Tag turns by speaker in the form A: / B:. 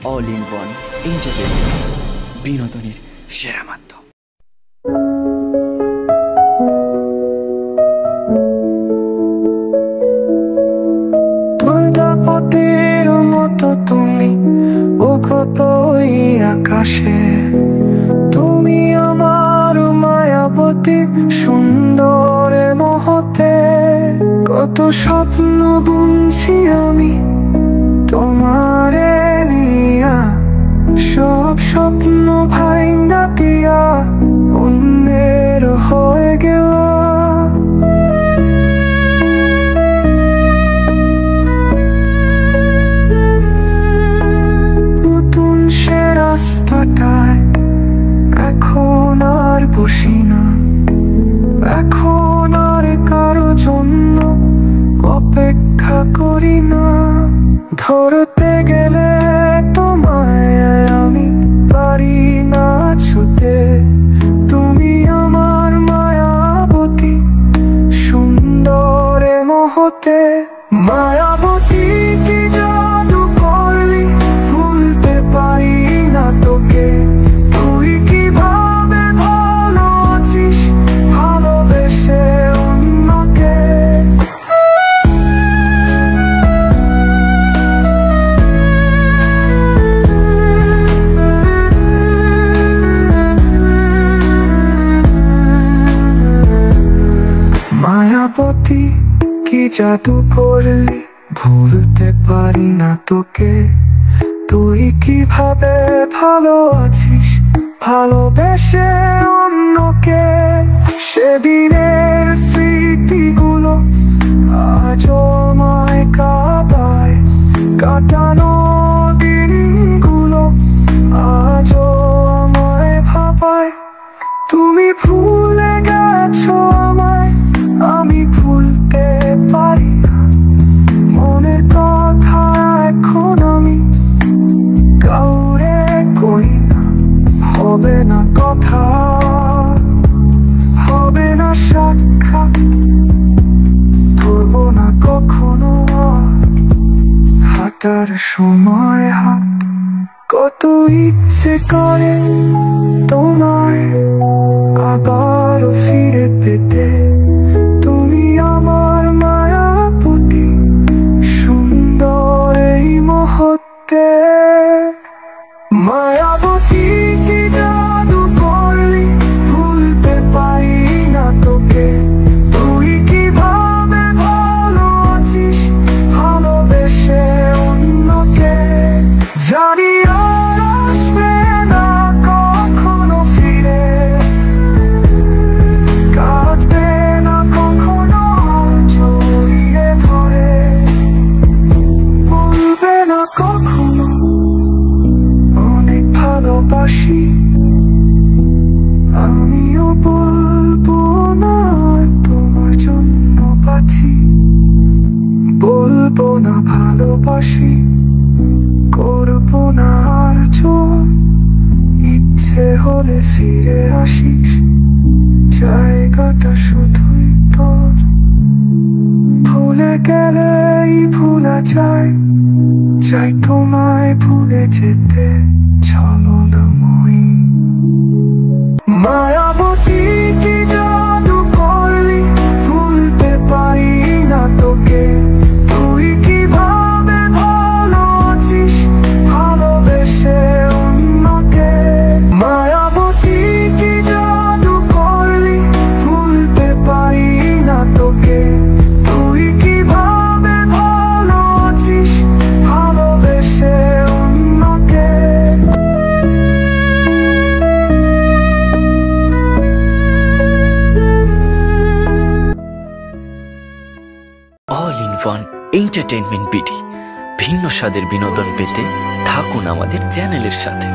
A: All in one entertainment, বিনোদনের সেরা মাধ্যম।
B: পথের মতো তুমি ওই আকাশে, তুমি আমার মায়াবতী সুন্দর মহতে। কত স্বপ্ন বুনছি আমি তোমারে নিয়া, সব স্বপ্ন ভাইঙ্গা দিয়া অন্যের হয়ে গেলা। নতুন সে রাস্তাটায় এখন আর বসি না, এখন আর কারো জন্য অপেক্ষা করি না। ধরতে গেলে তোমায় আমি পারি না ছুতে, তুমি আমার মায়াবতী সুন্দর মহতে। মায়াবতী কি জাদু করলি, ভুলতে পারি না তোকে। তুই কিভাবে ভালো আছিস ভালোবেসে অন্যকে। মায়াবতী কি জাদু করলি, ভুলতে পারি না তোকে। তুই কিভাবে ভালো আছিস ভালোবেসে অন্যকে। সেদিনের স্মৃতিগুলো আজও আমায় কাঁদায়, কাটানো দিনগুলো আজও আমায় ভাবায়। তুমি ভুলে গেছো আমায়, আমি ভুলতে পারি না। মনের কথা এখন আমি কাউরে কই না। হবে না কথা, হবে না সাক্ষাৎ, ধরবো না কখনো হাঁটার সময় হাত। কত ইচ্ছে করে তোমায় আবার ফিরে পেতে, তুমি আমার মায়াবতী সুন্দর এই মুহূর্তে। মায়াবতী কি জাদু করলি, ভুলতে পারি না তোকে। তুই কিভাবে ভালো আছিস ভালোবেসে অন্যকে। জানি আর আসবে না কখনো ফিরে, কাঁদবে না কখনো জড়িয়ে ধরে, বলবে না কখনো অনেক ভালোবাসি। আমিও বলবো না তোমার জন্য বাঁচি, বলবো না ভালোবাসি, করবো না আর জোর। ইচ্ছে হলে ফিরে আসিস, জায়গাটা শুধুই তোর। ভুলে গেলেই ভুলা যায়, চাই তোমায় ভুলে যেতে ছলনাময়ী। মায়াবতী কি জাদু করলি, ভুলতে পারি না তোকে। তুই কিভাবে ভালো আছিস ভালোবেসে অন্যকে। মায়াবতী কি জাদু করলি, ভুলতে পারি না তোকে। তুই কিভাবে ভালো আছিস ভালোবেসে অন্যকে।
A: All in one entertainment BD, ভিন্ন স্বাদের বিনোদন পেতে থাকুন আমাদের চ্যানেলের সাথে।